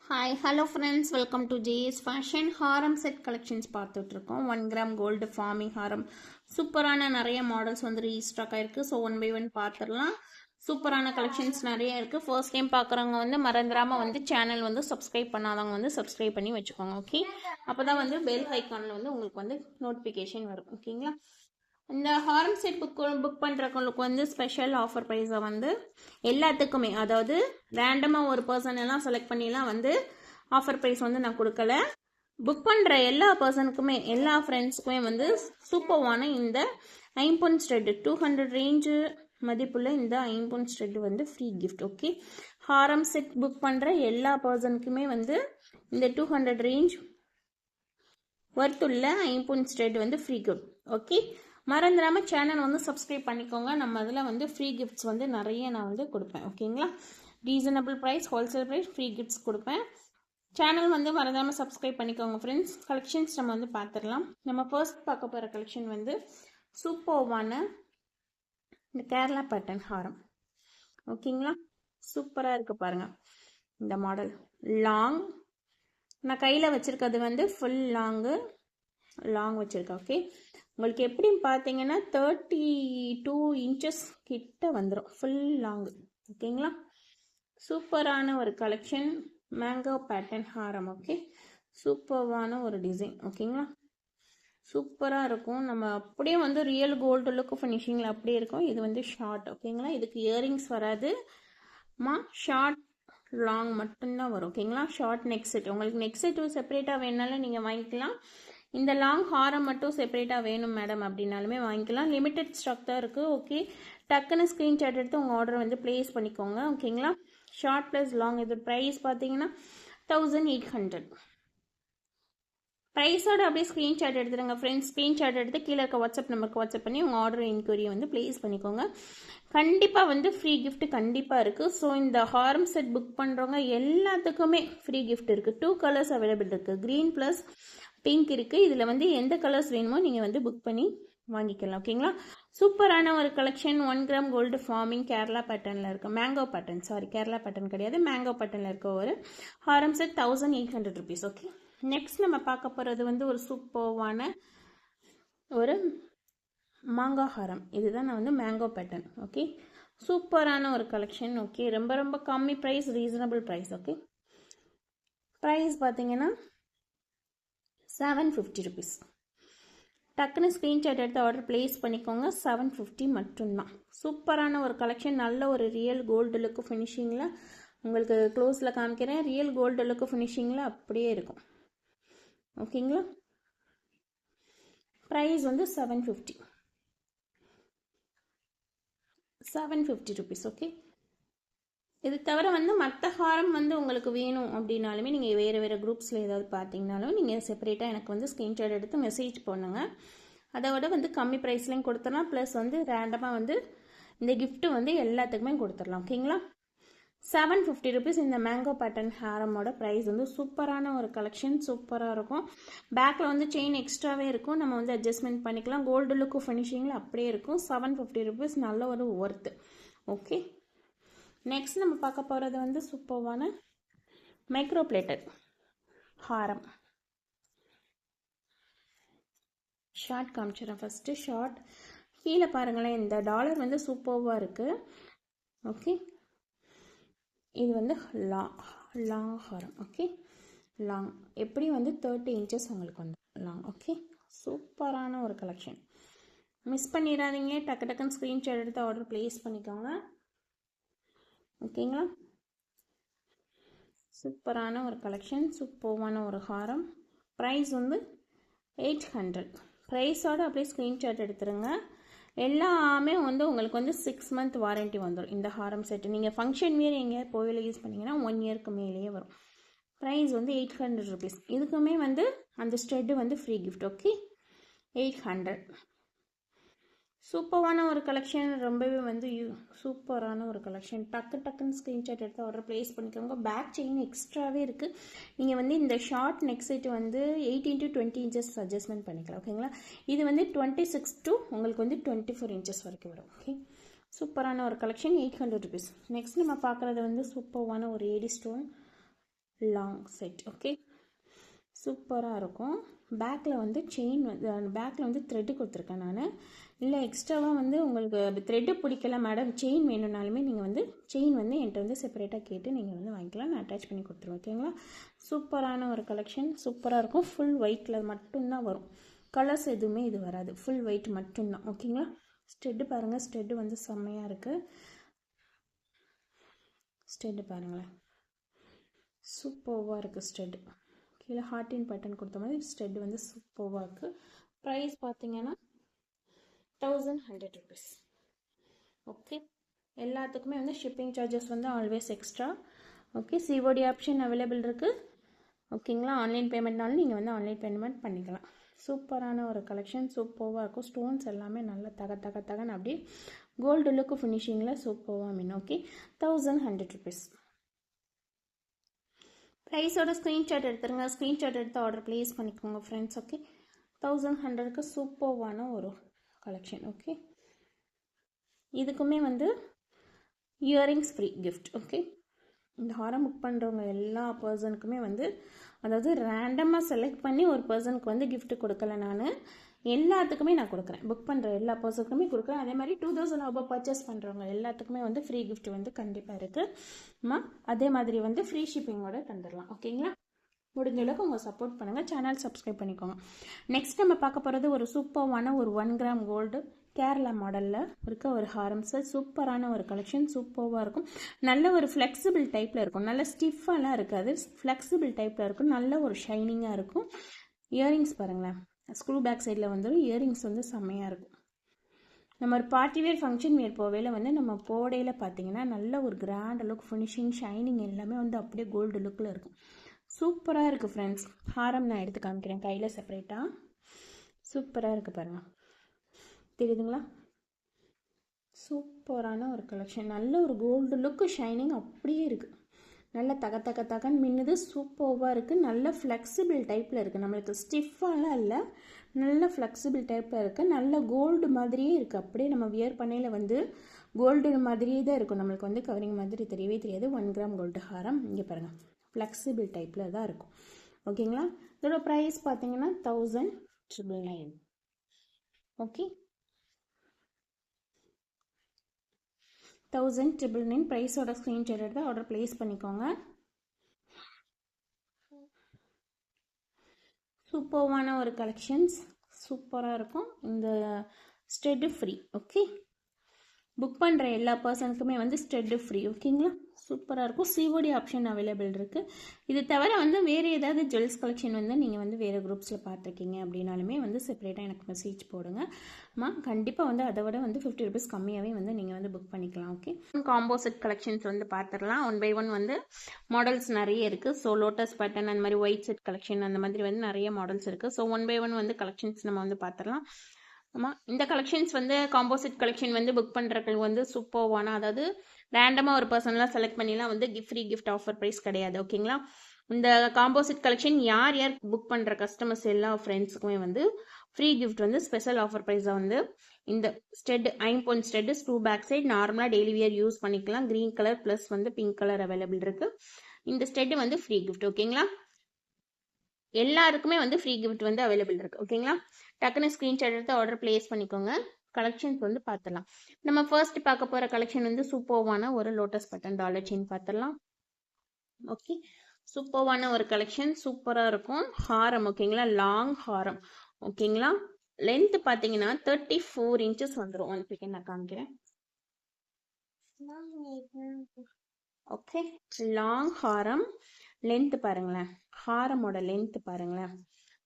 Hi, hello friends, welcome to JS Fashion Harem set collections பார்த்துட்டு இருக்கோம். 1 gram gold farming harem சூப்பரான நிறைய models வந்து ரீஸ்டாக் ஆயிருக்கு. ஸோ ஒன் பை ஒன் பார்த்துடலாம். சூப்பரான கலெக்ஷன்ஸ் நிறைய இருக்கு. ஃபர்ஸ்ட் டைம் பார்க்குறவங்க வந்து மறந்துடாம வந்து சேனல் வந்து சப்ஸ்கிரைப் பண்ணாதவங்க வந்து சப்ஸ்கிரைப் பண்ணி வச்சுக்கோங்க. ஓகே, அப்போதான் வந்து பெல் ஐக்கானில் வந்து உங்களுக்கு வந்து நோட்டிஃபிகேஷன் வரும். ஓகேங்களா? இந்த ஹாரம் செட் புக் பண்ணுறவங்களுக்கு வந்து ஸ்பெஷல் ஆஃபர் ப்ரைஸை வந்து எல்லாத்துக்குமே, அதாவது ரேண்டமாக ஒரு பர்சன் எல்லாம் செலக்ட் பண்ணிலாம் வந்து ஆஃபர் ப்ரைஸ் வந்து நான் கொடுக்கல. புக் பண்ணுற எல்லா பர்சனுக்குமே, எல்லா ஃப்ரெண்ட்ஸுக்குமே வந்து சூப்பர்வான இந்த ஐம்பொன் ஸ்ட்ரெட் 200 ரேஞ்சு மதிப்புள்ள இந்த ஐம்பொன் ஸ்ட்ரெட் வந்து ஃப்ரீ கிஃப்ட். ஓகே, ஹாரம் செட் புக் பண்ணுற எல்லா பர்சனுக்குமே வந்து இந்த 200 ரேஞ்ச் ஒர்த்துள்ள ஐம்பொன் ஸ்ட்ரெட் வந்து ஃப்ரீ கிஃப்ட். ஓகே, மறந்துடாமல் சேனல் வந்து சப்ஸ்கிரைப் பண்ணிக்கோங்க. நம்ம அதில் வந்து ஃப்ரீ கிஃப்ட்ஸ் வந்து நிறைய நான் வந்து கொடுப்பேன். ஓகேங்களா? Reasonable price, wholesale price, free gifts கொடுப்பேன். சேனல் வந்து மறந்துடாமல் சப்ஸ்கிரைப் பண்ணிக்கோங்க ஃப்ரெண்ட்ஸ். கலெக்ஷன்ஸ் நம்ம வந்து பார்த்துடலாம். நம்ம ஃபர்ஸ்ட் பார்க்க போகிற கலெக்ஷன் வந்து சூப்பர்வான இந்த கேரளா பேட்டர்ன் ஹாரம். ஓகேங்களா? சூப்பராக இருக்குது பாருங்கள் இந்த மாடல். லாங், நான் கையில் வச்சுருக்கிறது வந்து ஃபுல் லாங் வச்சுருக்கேன். ஓகே, உங்களுக்கு எப்படின்னு பார்த்தீங்கன்னா 32 இன்ச்சஸ் கிட்ட வந்துடும் ஃபுல் லாங். ஓகேங்களா? சூப்பரான ஒரு கலெக்ஷன், மேங்கோ பேட்டர்ன் ஹாரம். ஓகே, சூப்பரான ஒரு டிசைன். ஓகேங்களா? சூப்பராக இருக்கும். நம்ம அப்படியே வந்து ரியல் கோல்டு லுக் ஃபினிஷிங்கில் அப்படியே இருக்கும். இது வந்து ஷார்ட். ஓகேங்களா? இதுக்கு இயரிங்ஸ் வராது. ஷார்ட் லாங் மட்டும்தான் வரும். ஓகேங்களா? ஷார்ட் நெக் செட், உங்களுக்கு நெக் செட்டு செப்பரேட்டாக வேணாலும் நீங்கள் வாங்கிக்கலாம். இந்த லாங் ஹாரம் மட்டும் செப்பரேட்டாக வேணும் மேடம் அப்படின்னாலுமே வாங்கிக்கலாம். லிமிட்டட் ஸ்டாக் தான் இருக்குது. ஓகே, டக்குன்னு ஸ்க்ரீன்ஷாட் எடுத்து உங்கள் ஆர்டர் வந்து ப்ளேஸ் பண்ணிக்கோங்க. ஓகேங்களா? ஷார்ட் ப்ளஸ் லாங், இது ப்ரைஸ் பார்த்தீங்கன்னா 1800. ப்ரைஸோட அப்படியே ஸ்க்ரீன்ஷாட் எடுத்துருங்க ஃப்ரெண்ட்ஸ். ஸ்க்ரீன்ஷாட் எடுத்து கீழே இருக்க வாட்ஸ்அப் நம்பருக்கு வாட்ஸ்அப் பண்ணி உங்கள் ஆர்டர் என்கொயரியை வந்து ப்ளேஸ் பண்ணிக்கோங்க. கண்டிப்பாக வந்து ஃப்ரீ கிஃப்ட் கண்டிப்பாக இருக்குது. ஸோ இந்த ஹாரம் செட் புக் பண்ணுறவங்க எல்லாத்துக்குமே ஃப்ரீ கிஃப்ட் இருக்குது. 2 கலர்ஸ் அவைலபிள் இருக்குது. க்ரீன் ப்ளஸ் பிங்க் இருக்குது. இதில் வந்து எந்த கலர்ஸ் வேணுமோ நீங்கள் வந்து புக் பண்ணி வாங்கிக்கலாம். ஓகேங்களா? சூப்பரான ஒரு collection. 1 gram gold forming Kerala பேட்டர்னில் இருக்க mango pattern, sorry Kerala pattern கிடையாது, மேங்கோ பேட்டர்னில் இருக்க ஒரு ஹாரம் செட் 1800 ருபீஸ். ஓகே, நெக்ஸ்ட் நம்ம பார்க்க போகிறது வந்து ஒரு சூப்பர்வான ஒரு மாங்கா ஹாரம். இதுதான் நான் வந்து மேங்கோ பேட்டர்ன். ஓகே, சூப்பரான ஒரு கலெக்ஷன். ஓகே, ரொம்ப ரொம்ப கம்மி price, reasonable price. Okay, price பார்த்தீங்கன்னா 750 ருபீஸ். டக்குன்னு ஸ்க்ரீன்ஷாட் எடுத்து ஆர்டர் ப்ளேஸ் பண்ணிக்கோங்க. 750 மட்டும்தான். சூப்பரான ஒரு கலெக்ஷன். நல்ல ஒரு ரியல் கோல்டு லுக்கு ஃபினிஷிங்கில் உங்களுக்கு க்ளோஸில் காமிக்கிறேன். ரியல் கோல்டு லுக்கு ஃபினிஷிங்கில் அப்படியே இருக்கும். ஓகேங்களா? ப்ரைஸ் வந்து 750 ருபீஸ். ஓகே, இது தவிர வந்து மற்ற ஹாரம் வந்து உங்களுக்கு வேணும் அப்படின்னாலுமே நீங்கள் வேறு குரூப்ஸில் ஏதாவது பார்த்தீங்கனாலும் நீங்கள் செப்பரேட்டாக எனக்கு வந்து ஸ்க்ரீன்ஷாட் எடுத்து மெசேஜ் பண்ணுங்கள். அதோட வந்து கம்மி ப்ரைஸ்லையும் கொடுத்துடலாம். ப்ளஸ் வந்து ரேண்டமாக வந்து இந்த கிஃப்ட்டு வந்து எல்லாத்துக்குமே கொடுத்துடலாம். ஓகேங்களா? 750 ருபீஸ் இந்த மேங்கோ பேட்டர்ன் ஹாரமோட ப்ரைஸ் வந்து சூப்பரான ஒரு கலெக்ஷன். சூப்பராக இருக்கும். பேக்கில் வந்து செயின் எக்ஸ்ட்ராவே இருக்கும். நம்ம வந்து அட்ஜஸ்ட்மெண்ட் பண்ணிக்கலாம். கோல்டு லுக்கு ஃபினிஷிங்கில் அப்படியே இருக்கும். 750 ருபீஸ் நல்ல ஒரு ஒர்த்து. ஓகே, நெக்ஸ்ட் நம்ம பார்க்க போகிறது வந்து சூப்பர்வான மைக்ரோ பிளேட்டட் ஹாரம். ஷார்ட் காமிச்சிடறேன். ஃபஸ்ட்டு ஷார்ட் கீழே பாருங்களேன், இந்த டாலர் வந்து சூப்பர்வாக இருக்குது. ஓகே, இது வந்து லாங் ஹாரம். ஓகே, லாங் எப்படி வந்து 30 இன்ச்சஸ் உங்களுக்கு வந்து லாங். ஓகே, சூப்பரான ஒரு கலெக்ஷன். மிஸ் பண்ணிடாதீங்க. டக்குன்னு ஸ்க்ரீன்ஷாட் எடுத்து ஆர்டர் ப்ளேஸ் பண்ணிக்கோங்க. ஓகேங்களா? சூப்பரான ஒரு கலெக்ஷன், சூப்பரான ஒரு ஹாரம். ப்ரைஸ் வந்து 800. ப்ரைஸோடு அப்படியே ஸ்க்ரீன்ஷாட் எடுத்துருங்க. எல்லாமே வந்து உங்களுக்கு வந்து 6 மந்த் வாரண்ட்டி வந்துடும் இந்த ஹாரம் செட்டு. நீங்கள் ஃபங்க்ஷன் வேறு எங்கேயாவது கோவிலில் யூஸ் பண்ணிங்கன்னா 1 இயருக்கு மேலேயே வரும். ப்ரைஸ் வந்து 800 ருபீஸ். இதுக்குமே வந்து அந்த ஸ்ட்ரெட்டு வந்து ஃப்ரீ கிஃப்ட். ஓகே, 800. சூப்பரான ஒரு கலெக்ஷன். ரொம்பவே வந்து சூப்பரான ஒரு கலெக்ஷன். டக்குன்னு ஸ்க்ரீன்ஷாட் எடுத்து ஆர்டர் ப்ளேஸ் பண்ணிக்கோங்க. பேக் செயின் எக்ஸ்ட்ராவே இருக்குது. நீங்கள் வந்து இந்த ஷார்ட் நெக் செட் வந்து 18 to 20 இன்ச்சஸ் அட்ஜஸ்ட்மெண்ட் பண்ணிக்கலாம். ஓகேங்களா? இது வந்து 26 to உங்களுக்கு வந்து 24 இன்ச்சஸ் வரைக்கும் வரும். ஓகே, சூப்பரான ஒரு கலெக்ஷன். 800 ருபீஸ். நெக்ஸ்ட் நம்ம பார்க்குறது வந்து சூப்பரான ஒரு AD stone long set. Okay, சூப்பராக இருக்கும். பேக்கில் வந்து செயின் வந்து பேக்கில் வந்து த்ரெட்டு கொடுத்துருக்கேன் நான். இல்லை எக்ஸ்ட்ராவாக வந்து உங்களுக்கு த்ரெட்டு பிடிக்கல மேடம், செயின் வேணும்னாலுமே நீங்கள் வந்து செயின் வந்து என்கிட்ட வந்து செப்பரேட்டாக கேட்டு நீங்கள் வந்து வாங்கிக்கலாம், நான் அட்டாச் பண்ணி கொடுத்துருவேன். ஓகேங்களா, சூப்பரான ஒரு கலெக்ஷன், சூப்பராக இருக்கும். ஃபுல் ஒயிட்டில் மட்டும்தான் வரும், கலர்ஸ் எதுவுமே இது வராது, ஃபுல் ஒயிட் மட்டும்தான். ஓகேங்களா, ஸ்டெட்டு பாருங்கள், ஸ்டெட்டு வந்து செம்மையாக இருக்குது. ஸ்டெட்டு பாருங்களேன், சூப்பராக இருக்குது ஸ்டெட்டு. கீழே ஹார்டின் பேட்டர்ன் கொடுத்த மாதிரி ஸ்டெட் வந்து சூப்பராக இருக்குது. ப்ரைஸ் பார்த்தீங்கன்னா 1100 rupees. ஓகே, எல்லாத்துக்குமே வந்து ஷிப்பிங் சார்ஜஸ் வந்து always extra. Okay, COD option available இருக்குது. ஓகேங்களா, ஆன்லைன் பேமெண்ட்னாலும் நீங்கள் வந்து ஆன்லைன் பேமெண்ட் பண்ணிக்கலாம். சூப்பரான ஒரு கலெக்ஷன், சூப்பராக இருக்கும். ஸ்டோன்ஸ் எல்லாமே நல்லா தகன்னு அப்படியே கோல்டு லுக்கு ஃபினிஷிங்கில் சூப்பராக மீன். Okay, 1100 rupees. ப்ரைஸோட ஸ்க்ரீன்ஷாட் எடுத்துருங்க, ஸ்க்ரீன்ஷாட் எடுத்து ஆர்டர் ப்ளேஸ் பண்ணிக்கோங்க ஃப்ரெண்ட்ஸ். ஓகே, 1100க்கு சூப்பர்வான ஒரு கலெக்ஷன். ஓகே, இதுக்குமே வந்து இயரிங்ஸ் ஃப்ரீ கிஃப்ட். ஓகே, இந்த ஹாரம் புக் பண்ணுறவங்க எல்லா பர்சனுக்குமே வந்து, அதாவது ரேண்டமாக செலக்ட் பண்ணி ஒரு பர்சனுக்கு வந்து கிஃப்ட் கொடுக்கல, நான் எல்லாத்துக்குமே நான் கொடுக்குறேன். புக் பண்ணுற எல்லா பர்சனுக்குமே கொடுக்குறேன். அதே மாதிரி 2000 above பர்ச்சேஸ் பண்ணுறவங்க எல்லாத்துக்குமே வந்து ஃப்ரீ கிஃப்ட் வந்து கண்டிப்பாக இருக்குமா. அதே மாதிரி வந்து ஃப்ரீ ஷிப்பிங்கோட தந்துடலாம். ஓகேங்களா, முடிஞ்ச அளவுக்கு உங்கள் சப்போர்ட் பண்ணுங்கள், சேனல் சப்ஸ்கிரைப் பண்ணிக்கோங்க. நெக்ஸ்ட் நம்ம பார்க்க போகிறது ஒரு சூப்பரான ஒரு 1 கிராம் கோல்டு கேரளா மாடலில் இருக்க ஒரு ஹாரம் செட். சூப்பரான ஒரு கலெக்ஷன், சூப்பராக இருக்கும். நல்ல ஒரு ஃப்ளெக்சிபிள் டைப்பில் இருக்கும், நல்ல ஸ்டிஃபாலாம் இருக்காது, ஃப்ளெக்சிபிள் டைப்பில் இருக்கும், நல்ல ஒரு ஷைனிங்காக இருக்கும். இயரிங்ஸ் பாருங்களேன், ஸ்க்ரூ பேக் சைடில் வந்துடும். இயரிங்ஸ் வந்து செம்மையாக இருக்கும். நம்ம ஒரு பார்ட்டி வேர் ஃபங்க்ஷன் வேர் போவேல வந்து நம்ம போடையில் பார்த்தீங்கன்னா நல்ல ஒரு கிராண்ட் லுக், ஃபினிஷிங், ஷைனிங் எல்லாமே வந்து அப்படியே கோல்டு லுக்கில் இருக்கும். சூப்பராக இருக்குது ஃப்ரெண்ட்ஸ். ஹாரம் நான் எடுத்து காமிக்கிறேன் கையில் செப்பரேட்டாக. சூப்பராக இருக்குது பாருங்கள், தெரியுதுங்களா? சூப்பரான ஒரு கலெக்ஷன், நல்ல ஒரு கோல்டு லுக்கு, ஷைனிங் அப்படியே இருக்குது, நல்ல தகன்னு மின்னுது, சூப்பராக இருக்குது. நல்ல ஃப்ளெக்சிபிள் டைப்பில் இருக்குது, நம்மளுக்கு ஸ்டிஃபாலாம் இல்லை, நல்ல ஃப்ளெக்சிபிள் டைப்பில் இருக்குது. நல்ல கோல்டு மாதிரியே இருக்குது, அப்படியே நம்ம வியர் பண்ணையில் வந்து கோல்டு மாதிரியே தான் இருக்கும், நம்மளுக்கு வந்து கவரிங் மாதிரி தெரியவே தெரியாது. 1 கிராம் கோல்டு ஹாரம் இங்கே பாருங்கள், ஃப்ளெக்சிபிள் டைப்பில் தான் இருக்கும். ஓகேங்களா, இதோட ப்ரைஸ் பார்த்தீங்கன்னா 1999. ஓகே, 1999 ப்ரைஸோட ஸ்க்ரீன்ஷாட் எடுத்து ஆர்டர் ப்ளேஸ் பண்ணிக்கோங்க. சூப்பரான ஒரு கலெக்ஷன்ஸ், சூப்பராக இருக்கும். இந்த ஸ்டெட்டு ஃப்ரீ. ஓகே, புக் பண்ணுற எல்லா பர்சனுக்குமே வந்து ஸ்டெட்டு ஃப்ரீ. ஓகேங்களா, சூப்பராக இருக்கும். சிஓடி ஆப்ஷன் அவைலபிள் இருக்குது. இது தவிர வந்து வேறு ஏதாவது ஜுவல்ஸ் கலெக்ஷன் வந்து நீங்கள் வந்து வேறு குரூப்ஸில் பார்த்துருக்கீங்க அப்படின்னாலுமே வந்து செப்பரேட்டாக எனக்கு மெசேஜ் போடுங்க. கண்டிப்பாக வந்து அதை விட வந்து 50 rupees கம்மியாகவே வந்து நீங்கள் வந்து புக் பண்ணிக்கலாம். ஓகே, காம்போசிட் கலெக்ஷன்ஸ் வந்து பார்த்துடலாம். 1 by 1 வந்து மாடல்ஸ் நிறைய இருக்குது. ஸோ லோட்டஸ் பேட்டர்ன் அந்த மாதிரி ஒயிட் செட் கலெக்ஷன் அந்த மாதிரி வந்து நிறைய மாடல்ஸ் இருக்குது. ஸோ 1 by 1 வந்து கலெக்ஷன்ஸ் நம்ம வந்து பார்த்துடலாம். ஆமாம், இந்த கலெக்ஷன்ஸ் வந்து காம்போசிட் கலெக்ஷன் வந்து புக் பண்ணுறதுக்கு வந்து சூப்பர்வான, அதாவது ரேண்டமாக ஒரு பர்சனலாக செலக்ட் பண்ணிலாம் வந்து ஃப்ரீ கிஃப்ட் ஆஃபர் ப்ரைஸ் கிடையாது. ஓகேங்களா, இந்த காம்போசிட் கலெக்ஷன் யார் யார் புக் பண்ணுற கஸ்டமர்ஸ் எல்லா ஃப்ரெண்ட்ஸுக்குமே வந்து ஃப்ரீ கிஃப்ட் வந்து ஸ்பெஷல் ஆஃபர் ப்ரைஸாக வந்து இந்த stud 5 stud screw back side நார்மலாக டெய்லி வியர் யூஸ் பண்ணிக்கலாம். க்ரீன் கலர் ப்ளஸ் வந்து பிங்க் கலர் அவைலபிள் இருக்குது. இந்த ஸ்டெட்டு வந்து ஃப்ரீ கிஃப்ட். ஓகேங்களா, எல்லாருக்குமே வந்து ஃப்ரீ கிஃப்ட் வந்து அவைலபிள் இருக்குது. ஓகேங்களா, டக்குன்னு ஸ்க்ரீன்ஷாட் எடுத்து ஆர்டர் ப்ளேஸ் பண்ணிக்கோங்க. கலெக்ஷன்ஸ் வந்து பார்த்துடலாம். நம்ம ஃபர்ஸ்ட் பார்க்க போகிற கலெக்ஷன் வந்து சூப்பர்வான ஒரு லோட்டஸ் பட்டன் டாலர் செயின் பார்த்துடலாம். ஓகே, சூப்பர்வான ஒரு கலெக்ஷன், சூப்பராக இருக்கும். ஹாரம் ஓகேங்களா, லாங் ஹாரம். ஓகேங்களா, லென்த் பார்த்தீங்கன்னா 34 inches வந்துடும். 1 செகண்ட் நான் காமிக்கிறேன். ஓகே, லாங் ஹாரம். லென்த் பாருங்களேன், ஹாரமோட லென்த் பாருங்களேன்,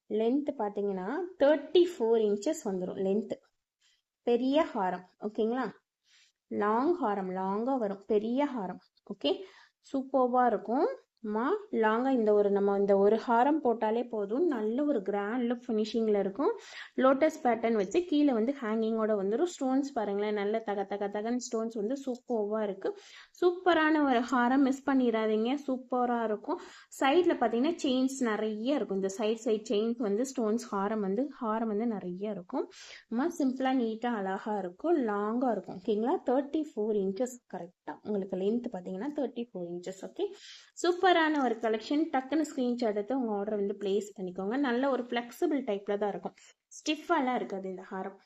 லென்த் பார்த்தீங்கன்னா 34 inches வந்துடும் லென்த். பெரிய ஹாரம். ஓகேங்களா, லாங் ஹாரம், லாங்காக வரும், பெரிய ஹாரம். ஓகே, சூப்பராக இருக்கும். லாங்காக இந்த ஒரு ஹாரம் போட்டாலே போதும், நல்ல ஒரு கிராண்ட் லுக் ஃபினிஷிங்கில் இருக்கும். லோட்டஸ் பேட்டர்ன் வச்சு கீழே வந்து ஹேங்கிங்கோட வந்துடும். ஸ்டோன்ஸ் பாருங்களேன், நல்ல தகன்னு ஸ்டோன்ஸ் வந்து சூப்பராக இருக்குது. சூப்பரான ஒரு ஹாரம், மிஸ் பண்ணிடாதீங்க, சூப்பராக இருக்கும். சைடில் பார்த்தீங்கன்னா செயின்ஸ் நிறைய இருக்கும். இந்த சைட் செயின்ஸ் வந்து ஸ்டோன்ஸ் ஹாரம் வந்து நிறைய இருக்கும். சிம்பிளாக நீட்டாக அழகாக இருக்கும், லாங்காக இருக்கும். ஓகேங்களா, 34 inches கரெக்டாக உங்களுக்கு லென்த் பார்த்தீங்கன்னா 34 inches. ஓகே, சூப்பராக சூப்பரான ஒரு கலெக்ஷன். டக்குன்னு ஸ்க்ரீன்ஷாட் எடுத்து உங்கள் ஆர்டர் வந்து பிளேஸ் பண்ணிக்கோங்க. நல்ல ஒரு ஃப்ளெக்சிபிள் டைப்பில் தான் இருக்கும், ஸ்டிஃபாலாம் இருக்காது இந்த ஹாரம்.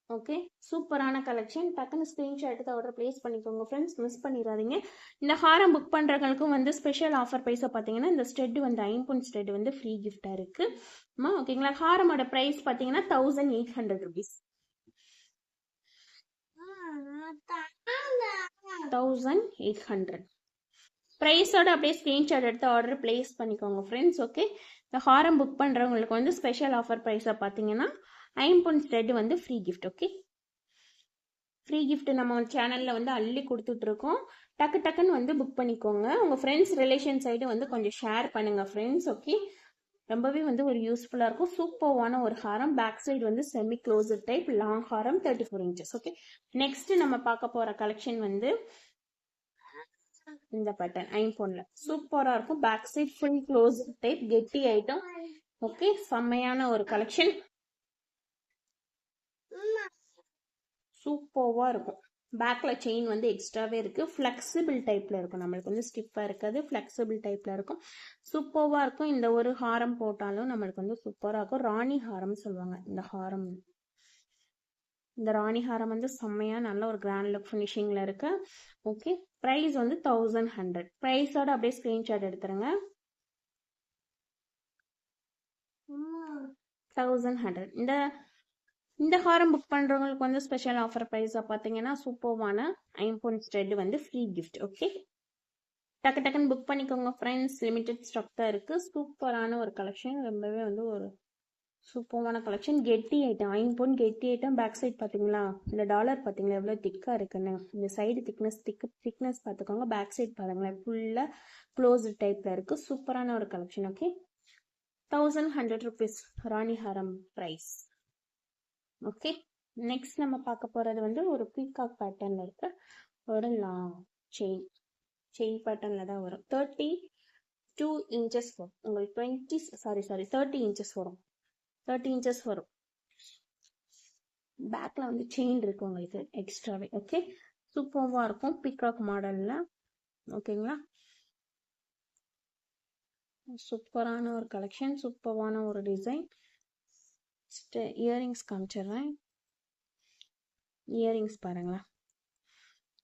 ஓகே, சூப்பரான கலெக்ஷன். டக்குன்னு ஸ்க்ரீன்ஷாட் எடுத்து ஆர்டர் பிளேஸ் பண்ணிக்கோங்க ஃப்ரெண்ட்ஸ், மிஸ் பண்ணிடாதீங்க. இந்த ஹாரம் புக் பண்ணுறவங்களுக்கும் வந்து ஸ்பெஷல் ஆஃபர் ப்ரைஸை பார்த்தீங்கன்னா இந்த ஸ்டெட் வந்து ஐம்பொன் ஸ்டெட் வந்து ஃப்ரீ கிஃப்டாக இருக்குமா. ஓகேங்களா, ஹாரமோட ப்ரைஸ் பார்த்தீங்கன்னா 1800 rupees. 1800 ப்ரைஸோட அப்படியே ஸ்க்ரீன்ஷாட் எடுத்து ஆர்டர் பிளேஸ் பண்ணிக்கோங்க ஃப்ரெண்ட்ஸ். ஓகே, இந்த ஹாரம் புக் பண்ணுறவங்களுக்கு வந்து ஸ்பெஷல் ஆஃபர் ப்ரைஸை பார்த்தீங்கன்னா ஐம்பொன் ஸ்டெட் வந்து free gift. Okay, free gift நம்ம சேனலில் வந்து அள்ளி கொடுத்துட்ருக்கோம். டக்கு டக்குன்னு வந்து புக் பண்ணிக்கோங்க. உங்கள் ஃப்ரெண்ட்ஸ் ரிலேஷன் சைடு வந்து கொஞ்சம் ஷேர் பண்ணுங்கள் ஃப்ரெண்ட்ஸ். ஓகே, ரொம்பவே வந்து ஒரு யூஸ்ஃபுல்லாக இருக்கும். சூப்பர்வான ஒரு ஹாரம். பேக் சைடு வந்து செமி க்ளோஸ்ட் டைப் லாங் ஹாரம் 34 inches. ஓகே, நெக்ஸ்ட் நம்ம பார்க்க போகிற கலெக்ஷன் வந்து இந்த பேட்டர்ன் ஐம்பொன்ல சூப்பராக இருக்கும். Back side full closed type கெட்டி ஐட்டம். ஓகே, செம்மையான ஒரு கலெக்ஷன். சூப்பராக இருக்கும். பேக்கில் செயின் வந்து எக்ஸ்ட்ராவே இருக்குது. ஃப்ளெக்சிபிள் டைப்பில் இருக்கும், நம்மளுக்கு வந்து ஸ்டிஃபாக இருக்காது, ஃப்ளெக்சிபிள் டைப்பில் இருக்கும். சூப்பராக இருக்கும். இந்த ஒரு ஹாரம் போட்டாலும் நம்மளுக்கு வந்து சூப்பராக இருக்கும். ராணி ஹாரம் சொல்லுவாங்க இந்த ஹாரம். இந்த ராணி ஹாரம் வந்து செம்மையாக நல்ல ஒரு கிராண்ட் லுக் ஃபினிஷிங்கில் இருக்கு. ஓகே, ப்ரைஸ் வந்து 1100. ப்ரைஸோட அப்படியே ஸ்க்ரீன்ஷாட் எடுத்துருங்க. 1100. இந்த ஹாரம் புக் பண்ணுறவங்களுக்கு வந்து ஸ்பெஷல் ஆஃபர் ப்ரைஸாக பார்த்தீங்கன்னா சூப்பர்வான ஐம்பொன் ஸ்டெட் வந்து ஃப்ரீ கிஃப்ட். ஓகே, டக்கு டக்குன்னு புக் பண்ணிக்கோங்க ஃப்ரெண்ட்ஸ், லிமிடெட் ஸ்டாக் தான் இருக்குது. சூப்பரான ஒரு கலெக்ஷன், ரொம்பவே வந்து ஒரு சூப்பரான கலெக்ஷன். கெட்டி ஐட்டம், ஐம்பொன் கெட்டி ஐட்டம். பேக் சைட் பார்த்தீங்களா, இந்த டாலர் பார்த்தீங்களா எவ்வளோ திக்காக இருக்குன்னு. இந்த சைடு திக்னஸ் பார்த்துக்கோங்க. பேக் சைட் பாருங்களேன், ஃபுல்லாக க்ளோஸ்டு டைப்பில் இருக்குது. சூப்பரான ஒரு கலெக்ஷன். ஓகே, 1100 rupees ராணி ஹாரம் ப்ரைஸ். ஓகே, நெக்ஸ்ட் நம்ம பார்க்க போகிறது வந்து ஒரு பீகாக் பேட்டர்னில் இருக்க ஒரு லாங் செயின் பேட்டர்னில் தான் வரும். 32 inches வரும் உங்களுக்கு. 30 inches வரும். 30 inches வரும். பேக்கில் வந்து செயின் இருக்கு உங்களுக்கு எக்ஸ்ட்ராவே. ஓகே, சூப்பராக இருக்கும் பீகாக் மாடலில். ஓகேங்களா, சூப்பரான ஒரு கலெக்ஷன், சூப்பரான ஒரு டிசைன். இயரிங்ஸ் காமிச்சிடுறேன். இயரிங்ஸ் பாருங்களேன்,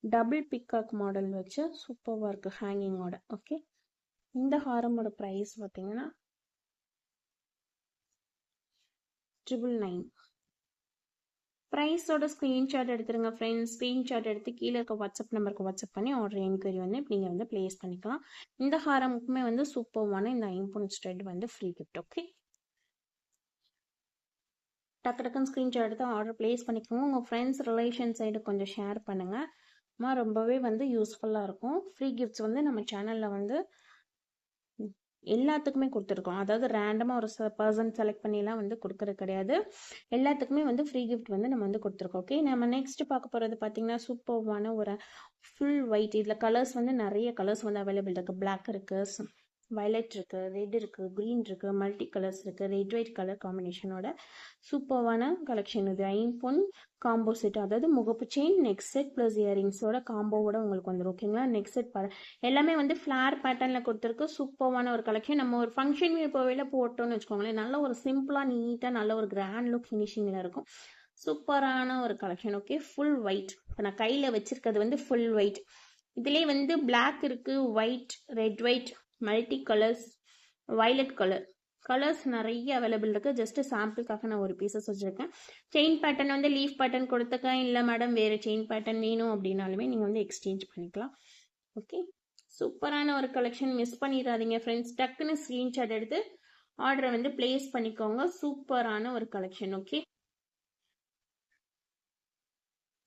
டபுள் பிக்காக் மாடல் வச்சு சூப்பராக இருக்குது ஹேங்கிங்கோட. ஓகே, இந்த ஹாரமோட ப்ரைஸ் பார்த்தீங்கன்னா 999. ப்ரைஸோட ஸ்க்ரீன்ஷாட் எடுத்துருங்க ஃப்ரெண்ட்ஸ். ஸ்க்ரீன்ஷாட் எடுத்து கீழே இருக்க வாட்ஸ்அப் நம்பருக்கு வாட்ஸ்அப் பண்ணி ஆர்டர் என்கொயரி வந்து நீங்கள் வந்து ப்ளேஸ் பண்ணிக்கலாம். இந்த ஹாரமுக்குமே வந்து சூப்பர்வான இந்த ஐம்பொன் ஸ்டெட் வந்து ஃப்ரீ கிஃப்ட். ஓகே, டக்கு டக்குன்னு ஸ்க்ரீன்ஷாட் எடுத்து ஆர்டர் ப்ளேஸ் பண்ணிக்கோங்க. உங்கள் ஃப்ரெண்ட்ஸ் ரிலேஷன் சைடு கொஞ்சம் ஷேர் பண்ணுங்கள். ரொம்பவே வந்து யூஸ்ஃபுல்லாக இருக்கும். ஃப்ரீ கிஃப்ட்ஸ் வந்து நம்ம சேனலில் வந்து எல்லாத்துக்குமே கொடுத்துருக்கோம். அதாவது ரேண்டமாக ஒரு பர்சன் செலக்ட் பண்ணிலாம் வந்து கொடுக்கறது கிடையாது. எல்லாத்துக்குமே வந்து ஃப்ரீ கிஃப்ட் வந்து நம்ம வந்து கொடுத்துருக்கோம். ஓகே, நம்ம நெக்ஸ்ட் பார்க்க போகிறது பார்த்தீங்கன்னா சூப்பர்வான ஒரு ஃபுல் ஒயிட். இதில் கலர்ஸ் வந்து நிறைய கலர்ஸ் வந்து அவைலபிள் இருக்குது. பிளாக் இருக்குது, வயலட் இருக்குது, ரெட் இருக்குது, க்ரீன் இருக்குது, மல்டி கலர்ஸ் இருக்குது. ரெட் ஒயிட் கலர் காம்பினேஷனோட சூப்பர்வான கலெக்ஷன் இது. ஐம்பொன் காம்போ செட், அதாவது முகப்பு செயின், நெக் செட் ப்ளஸ் இயரிங்ஸோட காம்போவோட உங்களுக்கு வந்துடும். ஓகேங்களா, நெக் செட் எல்லாமே வந்து ஃப்ளார் பேட்டர்னில் கொடுத்துருக்கு. சூப்பர்வான ஒரு கலெக்ஷன். நம்ம ஒரு ஃபங்க்ஷன் போவேல போட்டோம்னு வச்சுக்கோங்களேன், நல்ல ஒரு சிம்பிளாக நீட்டாக நல்ல ஒரு கிராண்ட் லுக் ஃபினிஷிங்கில் இருக்கும். சூப்பரான ஒரு கலெக்ஷன். Okay, full white. இப்போ நான் கையில் வச்சிருக்கிறது வந்து ஃபுல் ஒயிட். இதுலேயே வந்து பிளாக் இருக்குது, white, red white, multi colours, violet colours நிறைய அவைலபிள் இருக்குது. ஜஸ்ட் சாம்பிளுக்காக நான் ஒரு பீசஸ் வச்சுருக்கேன். செயின் பேட்டர்ன் வந்து லீஃப் பேட்டர்ன் கொடுத்துருக்கேன். இல்லை மேடம் வேறு செயின் பேட்டர்ன் வேணும் அப்படின்னாலுமே நீங்கள் வந்து எக்ஸ்சேஞ்ச் பண்ணிக்கலாம். ஓகே, சூப்பரான ஒரு கலெக்ஷன், மிஸ் பண்ணிடாதீங்க ஃப்ரெண்ட்ஸ். டக்குன்னு ஸ்க்ரீன்ஷாட் எடுத்து ஆர்டரை வந்து பிளேஸ் பண்ணிக்கோங்க. சூப்பரான ஒரு கலெக்ஷன். ஓகே,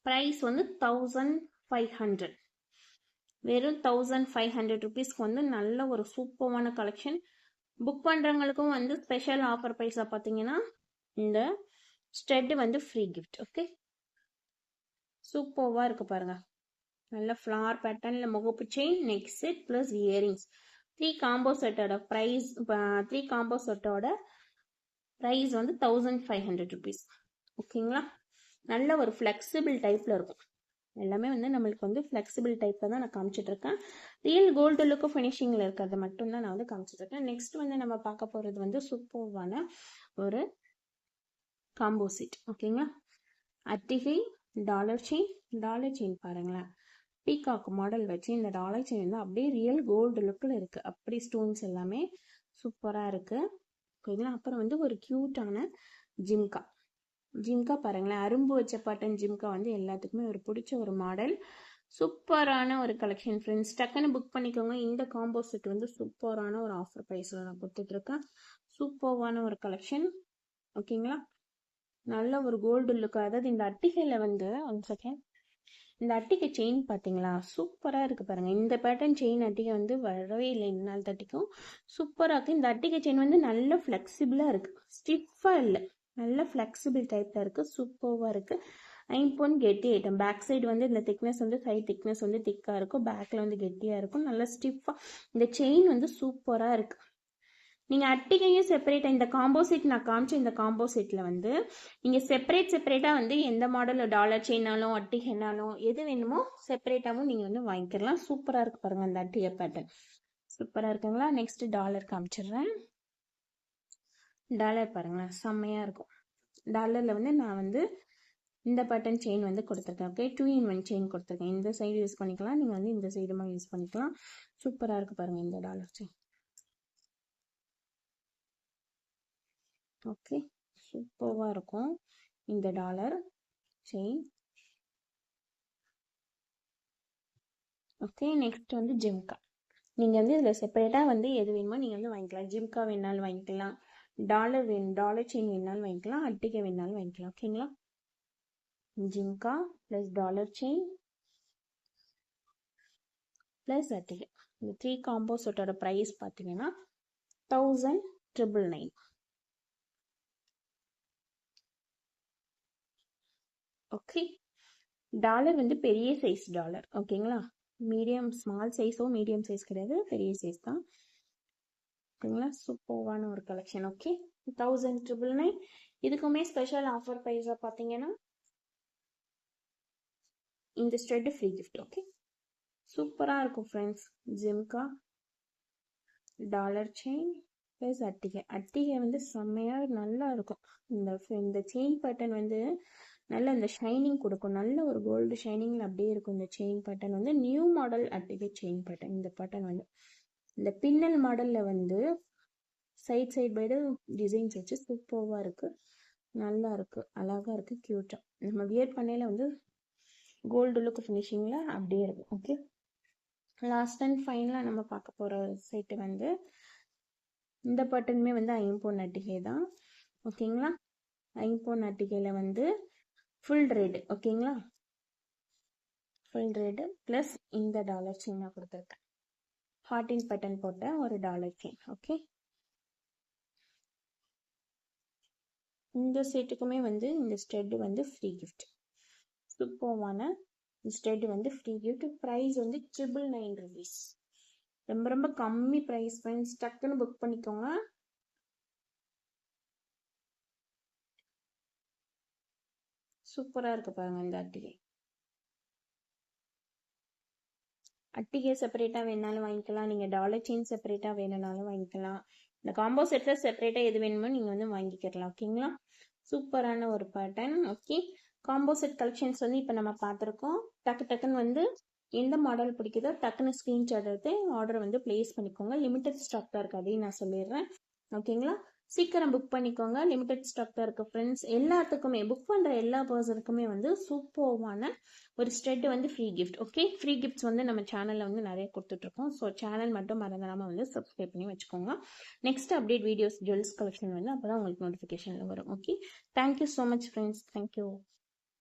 ப்ரைஸ் வந்து 1500. வெறும் 1500 rupeesக்கு வந்து நல்ல ஒரு சூப்பரான கலெக்ஷன். புக் பண்ணுறவங்களுக்கும் வந்து ஸ்பெஷல் ஆஃபர் ப்ரைஸாக பார்த்தீங்கன்னா இந்த ஸ்டெட் வந்து ஃப்ரீ கிஃப்ட். ஓகே, சூப்பராக இருக்குது பாருங்கள். நல்ல ஃப்ளார் பேட்டர்னில் முகப்பு chain, neck set plus earrings. 3 combo செட்டோட ப்ரைஸ் வந்து 1500 rupees. ஓகேங்களா, நல்ல ஒரு ஃப்ளெக்சிபிள் டைப்பில் இருக்கும். எல்லாமே வந்து நம்மளுக்கு வந்து ஃப்ளெக்சிபிள் டைப்பில் தான் நான் காமிச்சிட்ருக்கேன். ரியல் கோல்டு லுக்கு ஃபினிஷிங்கில் இருக்கிறது மட்டும்தான் நான் வந்து காமிச்சிட்ருக்கேன். நெக்ஸ்ட் வந்து நம்ம பார்க்க போகிறது வந்து சூப்பர்வான ஒரு காம்போ செட். ஓகேங்களா, அட்டிகை டாலர் செயின் பாருங்களேன், பீகாக் மாடல் வச்சு இந்த டாலர் செயின் வந்து அப்படியே ரியல் கோல்டு லுக்கில் இருக்குது. அப்படி ஸ்டோன்ஸ் எல்லாமே சூப்பராக இருக்குது. ஓகேங்களா, அப்புறம் வந்து ஒரு க்யூட்டான ஜிம்கா பாருங்களேன், அரும்பு வச்ச பாட்டன் ஜிம்கா வந்து எல்லாத்துக்குமே ஒரு பிடிச்ச ஒரு மாடல். சூப்பரான ஒரு கலெக்ஷன் ஃப்ரெண்ட்ஸ், டக்குன்னு புக் பண்ணிக்கோங்க. இந்த காம்போ செட் வந்து சூப்பரான ஒரு ஆஃபர் ப்ரைஸில் நான் கொடுத்துட்ருக்கேன். சூப்பரான ஒரு கலெக்ஷன். ஓகேங்களா, நல்ல ஒரு கோல்டு லுக். அதாவது இந்த அட்டிகையில் வந்து ஒன் செகண்ட், இந்த அட்டிகை செயின் பார்த்தீங்களா, சூப்பராக இருக்குது பாருங்கள். இந்த பேட்டர்ன் செயின் அட்டிகை வந்து வரவே இல்லை இந்நாள் தட்டிக்கும். சூப்பராக இருக்குது. இந்த அட்டிகை செயின் வந்து நல்ல ஃப்ளெக்சிபிளாக இருக்குது, ஸ்டிஃபாக இல்லை, நல்ல ஃப்ளெக்சிபிள் டைப்பில் இருக்குது. சூப்பராக இருக்குது. ஐம்பொன் கெட்டி ஐட்டம். பேக் சைடு வந்து இந்த திக்னஸ் வந்து சைட் திக்னஸ் வந்து திக்காக இருக்கும், பேக்கில் வந்து கெட்டியாக இருக்கும், நல்லா ஸ்டிஃபாக. இந்த செயின் வந்து சூப்பராக இருக்குது. நீங்கள் அட்டிகையும் செப்பரேட்டாக இந்த காம்போ செட் நான் காமிச்ச இந்த காம்போ செட்டில் வந்து நீங்கள் செப்பரேட்டாக வந்து எந்த மாடலில் டாலர் செயினாலும் அட்டிகைனாலும் எது வேணுமோ செப்பரேட்டாகவும் நீங்கள் வந்து வாங்கிக்கலாம். சூப்பராக இருக்குது பாருங்கள் அந்த அட்டிகை பேட்டர்ன், சூப்பராக இருக்குங்களா. நெக்ஸ்ட் டாலர் காமிச்சிடுறேன். டாலர் பாருங்களேன், செம்மையாக இருக்கும். டாலரில் வந்து நான் வந்து இந்த பேட்டர்ன் செயின் வந்து கொடுத்துருக்கேன். ஓகே, 2-in-1 செயின் கொடுத்துருக்கேன். இந்த சைடு யூஸ் பண்ணிக்கலாம், நீங்கள் வந்து இந்த சைடுமா யூஸ் பண்ணிக்கலாம். சூப்பராக இருக்குது பாருங்கள் இந்த டாலர் செயின். ஓகே, சூப்பராக இருக்கும் இந்த டாலர் செயின். ஓகே, நெக்ஸ்ட் வந்து ஜிம்கா. நீங்கள் வந்து இதில் செப்பரேட்டாக வந்து எது வேணுமோ நீங்கள் வந்து வாங்கிக்கலாம். ஜிம்கா வேணாலும் வாங்கிக்கலாம், டாலர் செயின் வேணாலும் வாங்கிக்கலாம், அட்டிகை வேணாலும் வாங்கிக்கலாம். ஓகேங்களா, jhumka plus dollar chain plus அட்டிகை, இந்த 3 காம்போ செட்டோட ப்ரைஸ் பார்த்தீங்கன்னா 1999. ஓகே, டாலர் வந்து பெரிய சைஸ் டாலர். ஓகேங்களா, மீடியம் ஸ்மால் சைஸோ மீடியம் சைஸ் கிடையாது, பெரிய சைஸ் தான். ஓகேங்களா, சூப்பரான ஒரு கலெக்ஷன். ஓகே, 1999. இதுக்குமே ஸ்பெஷல் ஆஃபர் ப்ரைஸாக பார்த்தீங்கன்னா இந்த ஸ்ட்ரெட் ஃப்ரீ கிஃப்ட். ஓகே, சூப்பராக இருக்கும் friends. Jhumka dollar chain plus அட்டிகை வந்து செம்மையாக நல்லா இருக்கும். இந்த செயின் பேட்டர்ன் வந்து நல்ல இந்த ஷைனிங் கொடுக்கும், நல்ல ஒரு கோல்டு ஷைனிங்கில் அப்படியே இருக்கும். இந்த செயின் பேட்டர்ன் வந்து நியூ மாடல் அட்டிகை செயின் பேட்டர்ன். இந்த பேட்டர்ன் வந்து இந்த பின்னல் மாடலில் வந்து சைட் பைடு டிசைன்ஸ் வச்சு சூப்பராக இருக்குது, நல்லா இருக்குது, அழகாக இருக்குது, க்யூட்டாக. நம்ம வியர் பண்ணையில் வந்து கோல்டு லுக் ஃபினிஷிங்கில் அப்படியே இருக்கும். ஓகே, லாஸ்ட் அண்ட் ஃபைனலாக நம்ம பார்க்க போகிற செட்டு வந்து இந்த பேட்டர்னுமே வந்து ஐம்பொன் அட்டிகை தான். ஓகேங்களா, ஐம்பொன் அட்டிகையில் வந்து ஃபுல் ரெட். ஓகேங்களா, ஃபுல் ரெட் ப்ளஸ் இந்த டாலர் செயின் நான் கொடுத்துருக்கேன், 14 பேட்டர்ன் போட்ட ஒரு டாலர் செயின். ஓகே, இந்த செட்டுக்குமே வந்து இந்த ஸ்டெட் வந்து ஃப்ரீ கிஃப்ட். சூப்பர்வான ஸ்டெட் வந்து ஃப்ரீ கிஃப்ட். ப்ரைஸ் வந்து 999 rupees. ரொம்ப ரொம்ப கம்மி ப்ரைஸ் ஃப்ரெண்ட்ஸ், டக்குன்னு புக் பண்ணிக்கோங்க. சூப்பராக இருக்குது பாருங்கள் இந்த அட்டிகை செப்பரேட்டாக வேணாலும் வாங்கிக்கலாம், நீங்கள் டாலர் செயின் செப்பரேட்டாக வேணும்னாலும் வாங்கிக்கலாம். இந்த காம்போ செட்டில் செப்பரேட்டாக எது வேணுமோ நீங்கள் வந்து வாங்கிக்கலாம். ஓகேங்களா, சூப்பரான ஒரு pattern. Okay, combo set collections வந்து இப்போ நம்ம பார்த்துருக்கோம். டக்குன்னு வந்து எந்த மாடல் பிடிக்குதோ டக்குன்னு ஸ்க்ரீன்ஷாட் எடுத்து ஆர்டர் வந்து பிளேஸ் பண்ணிக்கோங்க. லிமிடெட் ஸ்டாக் தான் இருக்குது, அதையும் நான் சொல்லிடுறேன். ஓகேங்களா, சீக்கிரம் புக் பண்ணிக்கோங்க, லிமிடெட் ஸ்டாக் தான் இருக்குது ஃப்ரெண்ட்ஸ். எல்லாத்துக்குமே புக் பண்ணுற எல்லா பர்சனுக்குமே வந்து சூப்பர்வான ஒரு ஸ்டெட் வந்து free gift. Okay, free gifts வந்து நம்ம சேனலில் வந்து நிறைய கொடுத்துட்ருக்கோம். ஸோ சேனல் மட்டும் மறந்துடாமல் வந்து சப்ஸ்கிரைப் பண்ணி வச்சுக்கோங்க. Next update videos jewels collection வந்து அப்போ தான் உங்களுக்கு நோட்டிஃபிகேஷனில் வரும். Okay, thank you so much friends, thank you.